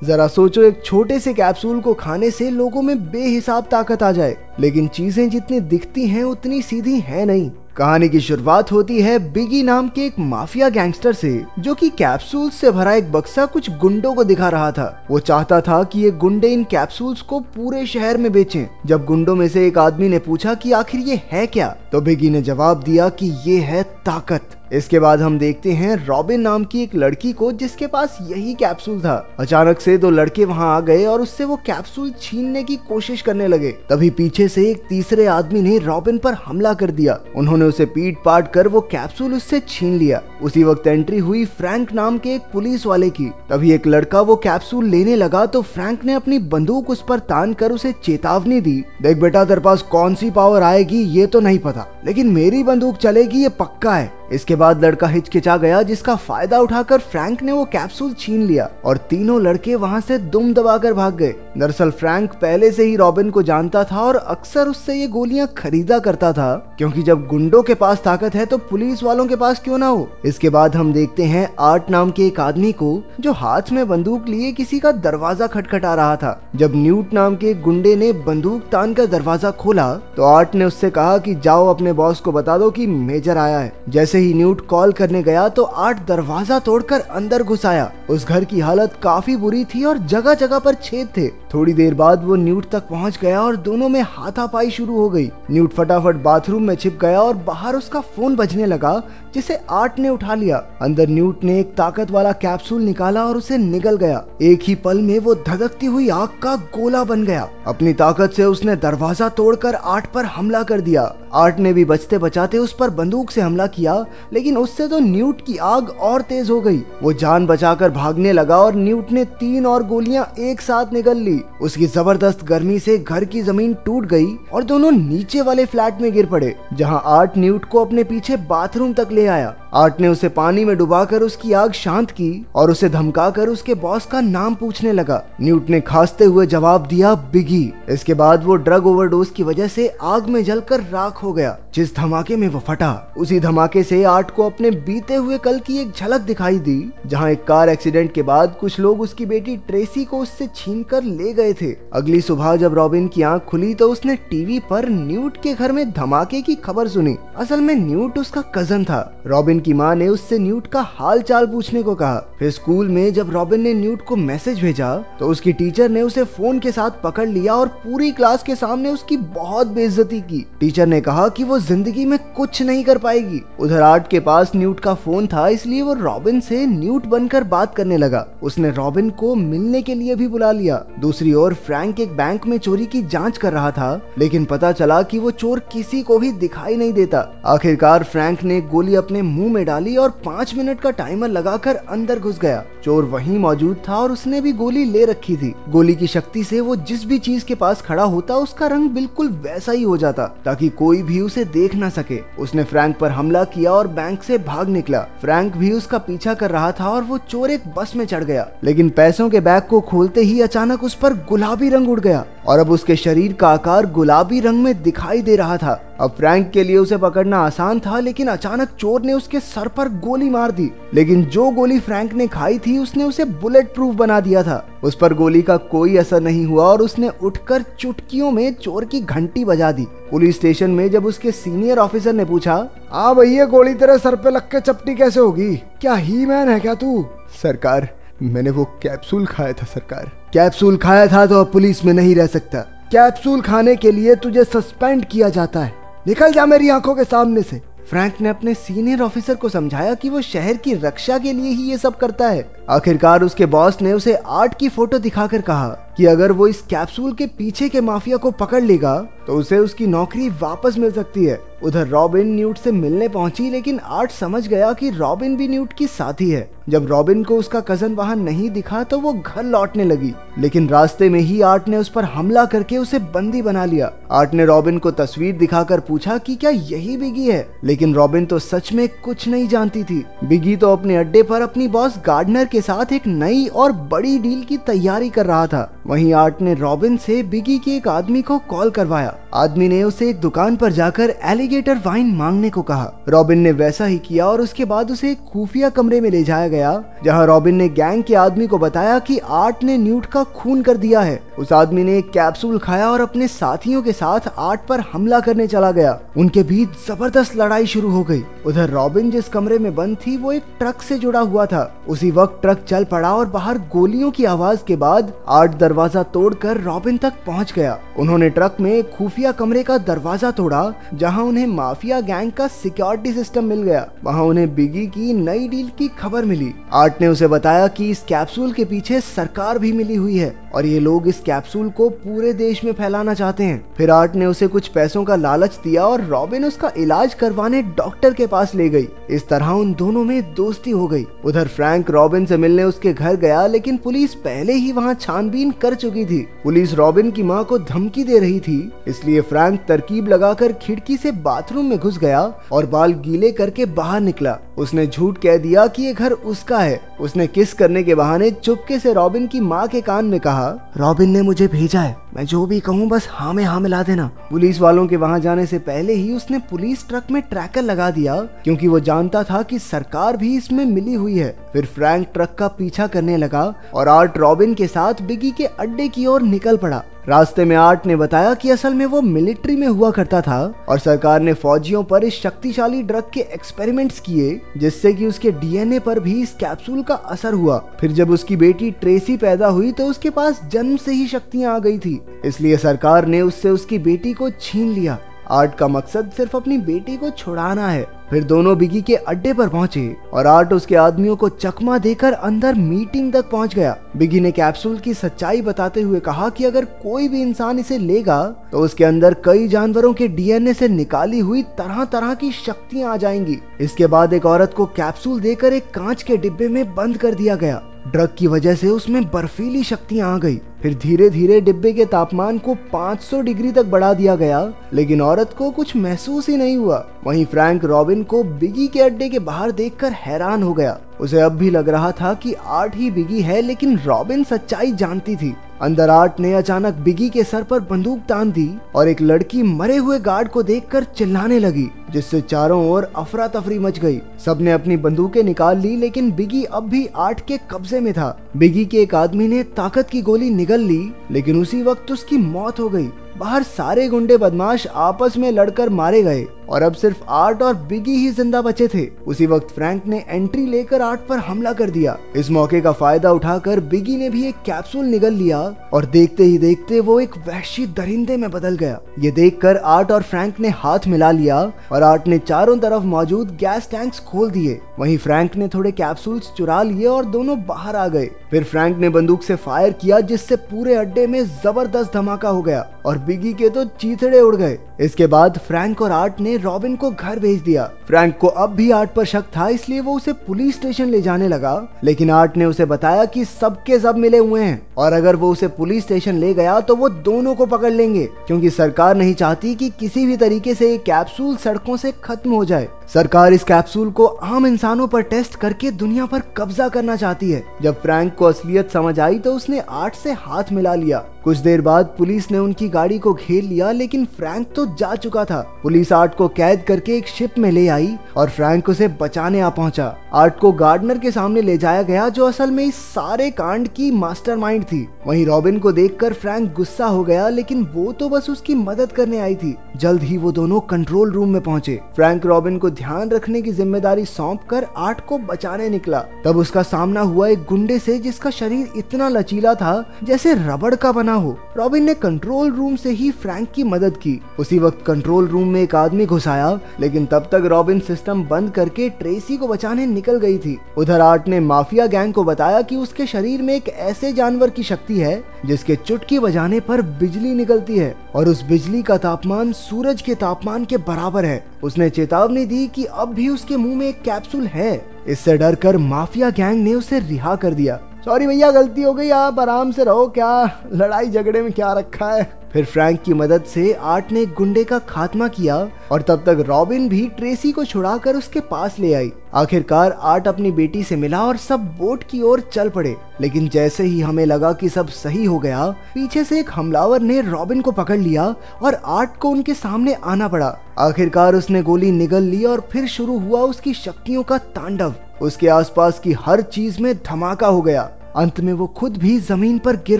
जरा सोचो, एक छोटे से कैप्सूल को खाने से लोगों में बेहिसाब ताकत आ जाए, लेकिन चीजें जितनी दिखती हैं उतनी सीधी है नहीं। कहानी की शुरुआत होती है बिगी नाम के एक माफिया गैंगस्टर से, जो कि कैप्सूल से भरा एक बक्सा कुछ गुंडों को दिखा रहा था। वो चाहता था कि ये गुंडे इन कैप्सूल्स को पूरे शहर में बेचें। जब गुंडों में से एक आदमी ने पूछा कि आखिर ये है क्या, तो बिगी ने जवाब दिया कि ये है ताकत। इसके बाद हम देखते हैं रॉबिन नाम की एक लड़की को, जिसके पास यही कैप्सूल था। अचानक से दो लड़के वहां आ गए और उससे वो कैप्सूल छीनने की कोशिश करने लगे। तभी पीछे से एक तीसरे आदमी ने रॉबिन पर हमला कर दिया। उन्होंने उसे पीट पाट कर वो कैप्सूल उससे छीन लिया। उसी वक्त एंट्री हुई फ्रैंक नाम के एक पुलिस वाले की। तभी एक लड़का वो कैप्सूल लेने लगा तो फ्रैंक ने अपनी बंदूक उस पर तान कर उसे चेतावनी दी, देख बेटा, तेरे पास कौन सी पावर आएगी ये तो नहीं पता, लेकिन मेरी बंदूक चलेगी ये पक्का है। इसके बाद लड़का हिचकिचा गया, जिसका फायदा उठाकर फ्रैंक ने वो कैप्सूल छीन लिया और तीनों लड़के वहां से दुम दबाकर भाग गए। दरअसल फ्रैंक पहले से ही रॉबिन को जानता था और अक्सर उससे ये गोलियां खरीदा करता था, क्योंकि जब गुंडों के पास ताकत है तो पुलिस वालों के पास क्यों ना हो। इसके बाद हम देखते हैं आर्ट नाम के एक आदमी को, जो हाथ में बंदूक लिए किसी का दरवाजा खटखटा रहा था। जब न्यूट नाम के एक गुंडे ने बंदूक तान कर दरवाजा खोला तो आर्ट ने उससे कहा कि जाओ अपने बॉस को बता दो कि मेजर आया है। जैसे ही न्यूट कॉल करने गया तो आर्ट दरवाजा तोड़कर अंदर घुस आया। उस घर की हालत काफी बुरी थी और जगह जगह पर छेद थे। थोड़ी देर बाद वो न्यूट तक पहुंच गया और दोनों में हाथापाई शुरू हो गई। न्यूट फटाफट बाथरूम में छिप गया और बाहर उसका फोन बजने लगा, जिसे आर्ट ने उठा लिया। अंदर न्यूट ने एक ताकत वाला कैप्सूल निकाला और उसे निगल गया। एक ही पल में वो धधकती हुई आग का गोला बन गया। अपनी ताकत से उसने दरवाजा तोड़कर आर्ट पर हमला कर दिया। आर्ट ने भी बचते बचाते उस पर बंदूक से हमला किया, लेकिन उससे तो न्यूट की आग और तेज हो गई। वो जान बचाकर भागने लगा और न्यूट ने 3 और गोलियां एक साथ निगल ली। उसकी जबरदस्त गर्मी से घर की जमीन टूट गई और दोनों नीचे वाले फ्लैट में गिर पड़े, जहां आर्ट न्यूट को अपने पीछे बाथरूम तक ले आया। आर्ट ने उसे पानी में डुबाकर उसकी आग शांत की और उसे धमकाकर उसके बॉस का नाम पूछने लगा। न्यूट ने खांसते हुए जवाब दिया, बिगी। इसके बाद वो ड्रग ओवरडोज की वजह से आग में जलकर राख हो गया। जिस धमाके में वो फटा, उसी धमाके से आर्ट को अपने बीते हुए कल की एक झलक दिखाई दी, जहां एक कार एक्सीडेंट के बाद कुछ लोग उसकी बेटी ट्रेसी को उससे छीनकर ले गए थे। अगली सुबह जब रॉबिन की आंख खुली तो उसने टीवी पर न्यूट के घर में धमाके की खबर सुनी। असल में न्यूट उसका कजन था। रॉबिन की माँ ने उससे न्यूट का हाल चाल पूछने को कहा। फिर स्कूल में जब रॉबिन ने न्यूट को मैसेज भेजा तो उसकी टीचर ने उसे फोन के साथ पकड़ लिया और पूरी क्लास के सामने उसकी बहुत बेइज्जती की। टीचर ने कहा कि वो जिंदगी में कुछ नहीं कर पाएगी। उधर आर्ट के पास न्यूट का फोन था, इसलिए वो रॉबिन से न्यूट बनकर बात करने लगा। उसने रॉबिन को मिलने के लिए भी बुला लिया। दूसरी ओर फ्रैंक एक बैंक में चोरी की जांच कर रहा था, लेकिन पता चला कि वो चोर किसी को भी दिखाई नहीं देता। आखिरकार फ्रैंक ने गोली अपने मुंह में डाली और 5 मिनट का टाइमर लगाकर अंदर घुस गया। चोर वहीं मौजूद था और उसने भी गोली ले रखी थी। गोली की शक्ति से वो जिस भी चीज के पास खड़ा होता उसका रंग बिल्कुल वैसा ही हो जाता, ताकि कोई भी उसे देख ना सके। उसने फ्रैंक पर हमला किया और बैंक से भाग निकला। फ्रैंक भी उसका पीछा कर रहा था और वो चोर एक बस में चढ़ गया, लेकिन पैसों के बैग को खोलते ही अचानक उस पर गुलाबी रंग उड़ गया और अब उसके शरीर का आकार गुलाबी रंग में दिखाई दे रहा था। अब फ्रैंक के लिए उसे पकड़ना आसान था, लेकिन अचानक चोर ने उसके सर पर गोली मार दी। लेकिन जो गोली फ्रैंक ने खाई थी उसने उसे बुलेट प्रूफ बना दिया था। उस पर गोली का कोई असर नहीं हुआ और उसने उठकर चुटकियों में चोर की घंटी बजा दी। पुलिस स्टेशन में जब उसके सीनियर ऑफिसर ने पूछा, हाँ भैया, गोली तेरे सर पे लग के चपटी कैसे होगी? क्या ही मैन है क्या तू? सरकार, मैंने वो कैप्सूल खाया था सरकार। कैप्सूल खाया था तो अब पुलिस में नहीं रह सकता। कैप्सूल खाने के लिए तुझे सस्पेंड किया जाता है। निकल जा मेरी आंखों के सामने से। फ्रैंक ने अपने सीनियर ऑफिसर को समझाया कि वो शहर की रक्षा के लिए ही ये सब करता है। आखिरकार उसके बॉस ने उसे आर्ट की फोटो दिखाकर कहा कि अगर वो इस कैप्सूल के पीछे के माफिया को पकड़ लेगा तो उसे उसकी नौकरी वापस मिल सकती है। उधर रॉबिन न्यूट से मिलने पहुंची, लेकिन आर्ट समझ गया कि रॉबिन भी न्यूट की साथी है। जब रॉबिन को उसका कजन वहां नहीं दिखा तो वो घर लौटने लगी, लेकिन रास्ते में ही आर्ट ने उस पर हमला करके उसे बंदी बना लिया। आर्ट ने रॉबिन को तस्वीर दिखाकर पूछा कि क्या यही बिगी है, लेकिन रॉबिन तो सच में कुछ नहीं जानती थी। बिगी तो अपने अड्डे पर अपनी बॉस गार्डनर के साथ एक नई और बड़ी डील की तैयारी कर रहा था। वहीं आर्ट ने रॉबिन से बिगी के एक आदमी को कॉल करवाया। आदमी ने उसे एक दुकान पर जाकर एलिगेटर वाइन मांगने को कहा। रॉबिन ने वैसा ही किया और उसके बाद उसे एक खुफिया कमरे में ले जाया गया, जहां रॉबिन ने गैंग के आदमी को बताया कि आर्ट ने न्यूट का खून कर दिया है। उस आदमी ने एक कैप्सूल खाया और अपने साथियों के साथ आर्ट पर हमला करने चला गया। उनके बीच जबरदस्त लड़ाई शुरू हो गई। उधर रॉबिन जिस कमरे में बंद थी वो एक ट्रक से जुड़ा हुआ था। उसी वक्त ट्रक चल पड़ा और बाहर गोलियों की आवाज के बाद आर्ट दरवाजा तोड़कर रॉबिन तक पहुंच गया। उन्होंने ट्रक में एक खुफिया कमरे का दरवाजा तोड़ा, जहां उन्हें माफिया गैंग का सिक्योरिटी सिस्टम मिल गया। वहां उन्हें बिगी की नई डील की खबर मिली। आर्ट ने उसे बताया कि इस कैप्सूल के पीछे सरकार भी मिली हुई है और ये लोग इस कैप्सूल को पूरे देश में फैलाना चाहते हैं। फिर आर्ट ने उसे कुछ पैसों का लालच दिया और रॉबिन उसका इलाज करवाने डॉक्टर के पास ले गई। इस तरह उन दोनों में दोस्ती हो गई। उधर फ्रैंक रॉबिन से मिलने उसके घर गया, लेकिन पुलिस पहले ही वहां छानबीन कर चुकी थी। पुलिस रॉबिन की मां को धमकी दे रही थी, इसलिए फ्रैंक तरकीब लगाकर खिड़की से बाथरूम में घुस गया और बाल गीले करके बाहर निकला। उसने झूठ कह दिया कि ये घर उसका है। उसने किस करने के बहाने चुपके से रॉबिन की मां के कान में कहा, रॉबिन ने मुझे भेजा है, मैं जो भी कहूँ बस हाँ में हाँ मिला देना। पुलिस वालों के वहां जाने से पहले ही उसने पुलिस ट्रक में ट्रैकर लगा दिया, क्योंकि वो जानता था कि सरकार भी इसमें मिली हुई है। फिर फ्रैंक ट्रक का पीछा करने लगा और आर्ट रॉबिन के साथ बिगी के अड्डे की ओर निकल पड़ा। रास्ते में आर्ट ने बताया कि असल में वो मिलिट्री में हुआ करता था और सरकार ने फौजियों पर इस शक्तिशाली ड्रग के एक्सपेरिमेंट्स किए, जिससे कि उसके डीएनए पर भी इस कैप्सूल का असर हुआ। फिर जब उसकी बेटी ट्रेसी पैदा हुई तो उसके पास जन्म से ही शक्तियां आ गई थी, इसलिए सरकार ने उससे उसकी बेटी को छीन लिया। आर्ट का मकसद सिर्फ अपनी बेटी को छुड़ाना है। फिर दोनों बिगी के अड्डे पर पहुंचे और आर्ट उसके आदमियों को चकमा देकर अंदर मीटिंग तक पहुंच गया। बिगी ने कैप्सूल की सच्चाई बताते हुए कहा कि अगर कोई भी इंसान इसे लेगा तो उसके अंदर कई जानवरों के डीएनए से निकाली हुई तरह तरह की शक्तियां आ जाएंगी। इसके बाद एक औरत को कैप्सूल देकर एक कांच के डिब्बे में बंद कर दिया गया। ड्रग की वजह से उसमें बर्फीली शक्तियां आ गई। फिर धीरे धीरे डिब्बे के तापमान को 500 डिग्री तक बढ़ा दिया गया, लेकिन औरत को कुछ महसूस ही नहीं हुआ। वहीं फ्रैंक रॉबिन को बिगी के अड्डे के बाहर देखकर हैरान हो गया। उसे अब भी लग रहा था कि आर्ट ही बिगी है, लेकिन रॉबिन सच्चाई जानती थी। अंदर आर्ट ने अचानक बिगी के सर पर बंदूक तान दी और एक लड़की मरे हुए गार्ड को देखकर चिल्लाने लगी, जिससे चारों ओर अफरा तफरी मच गई। सबने अपनी बंदूकें निकाल ली, लेकिन बिगी अब भी आर्ट के कब्जे में था। बिगी के एक आदमी ने ताकत की गोली निगल ली, लेकिन उसी वक्त उसकी मौत हो गई। बाहर सारे गुंडे बदमाश आपस में लड़कर मारे गए और अब सिर्फ आर्ट और बिगी ही जिंदा बचे थे। उसी वक्त फ्रैंक ने एंट्री लेकर आर्ट पर हमला कर दिया। इस मौके का फायदा उठाकर बिगी ने भी एक कैप्सूल निगल लिया और देखते ही देखते वो एक वहशी दरिंदे में बदल गया। ये देखकर आर्ट और फ्रैंक ने हाथ मिला लिया और आर्ट ने चारों तरफ मौजूद गैस टैंक्स खोल दिए। वहीं फ्रैंक ने थोड़े कैप्सूल्स चुरा लिए और दोनों बाहर आ गए। फिर फ्रैंक ने बंदूक से फायर किया, जिससे पूरे अड्डे में जबरदस्त धमाका हो गया और बिगी के तो चीथड़े उड़ गए। इसके बाद फ्रैंक और आर्ट ने रॉबिन को घर भेज दिया। फ्रैंक को अब भी आर्ट पर शक था, इसलिए वो उसे पुलिस स्टेशन ले जाने लगा, लेकिन आर्ट ने उसे बताया कि सबके सब मिले हुए हैं और अगर वो उसे पुलिस स्टेशन ले गया तो वो दोनों को पकड़ लेंगे, क्योंकि सरकार नहीं चाहती कि किसी भी तरीके से ये कैप्सूल सड़कों से खत्म हो जाए। सरकार इस कैप्सूल को आम इंसानों पर टेस्ट करके दुनिया पर कब्जा करना चाहती है। जब फ्रैंक को असलियत समझ आई तो उसने आर्ट से हाथ मिला लिया। कुछ देर बाद पुलिस ने उनकी गाड़ी को घेर लिया, लेकिन फ्रैंक तो जा चुका था। पुलिस आर्ट को कैद करके एक शिप में ले आई और फ्रैंक उसे बचाने आ पहुंचा। आर्ट को गार्डनर के सामने ले जाया गया, जो असल में इस सारे कांड की मास्टरमाइंड थी। वहीं रॉबिन को देखकर फ्रैंक गुस्सा हो गया, लेकिन वो तो बस उसकी मदद करने आई थी। जल्द ही वो दोनों कंट्रोल रूम में पहुंचे। फ्रैंक रॉबिन को ध्यान रखने की जिम्मेदारी सौंपकर आर्ट को बचाने निकला। तब उसका सामना हुआ एक गुंडे से, जिसका शरीर इतना लचीला था जैसे रबड़ का बना हो। रॉबिन ने कंट्रोल रूम से ही फ्रैंक की मदद की। उसी वक्त कंट्रोल रूम में एक आदमी घुस आया, लेकिन तब तक रॉबिन सिस्टम बंद करके ट्रेसी को बचाने निकल गई थी। उधर आर्ट ने माफिया गैंग को बताया कि उसके शरीर में एक ऐसे जानवर की शक्ति है जिसके चुटकी बजाने पर बिजली निकलती है और उस बिजली का तापमान सूरज के तापमान के बराबर है। उसने चेतावनी दी कि अब भी उसके मुंह में एक कैप्सूल है। इससे डरकर माफिया गैंग ने उसे रिहा कर दिया। सॉरी भैया, गलती हो गई, आप आराम से रहो, क्या लड़ाई झगड़े में क्या रखा है। फिर फ्रैंक की मदद से आर्ट ने एक गुंडे का खात्मा किया और तब तक रॉबिन भी ट्रेसी को छुड़ाकर उसके पास ले आई। आखिरकार आर्ट अपनी बेटी से मिला और सब बोट की ओर चल पड़े। लेकिन जैसे ही हमें लगा कि सब सही हो गया, पीछे से एक हमलावर ने रॉबिन को पकड़ लिया और आर्ट को उनके सामने आना पड़ा। आखिरकार उसने गोली निगल ली और फिर शुरू हुआ उसकी शक्तियों का तांडव। उसके आसपास की हर चीज में धमाका हो गया। अंत में वो खुद भी जमीन पर गिर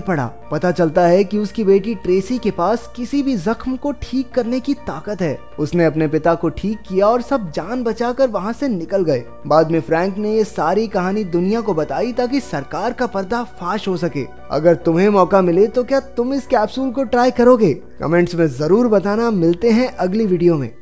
पड़ा। पता चलता है कि उसकी बेटी ट्रेसी के पास किसी भी जख्म को ठीक करने की ताकत है। उसने अपने पिता को ठीक किया और सब जान बचाकर वहां से निकल गए। बाद में फ्रैंक ने ये सारी कहानी दुनिया को बताई ताकि सरकार का पर्दा फाश हो सके। अगर तुम्हें मौका मिले तो क्या तुम इस कैप्सूल को ट्राई करोगे? कमेंट्स में जरूर बताना। मिलते हैं अगली वीडियो में।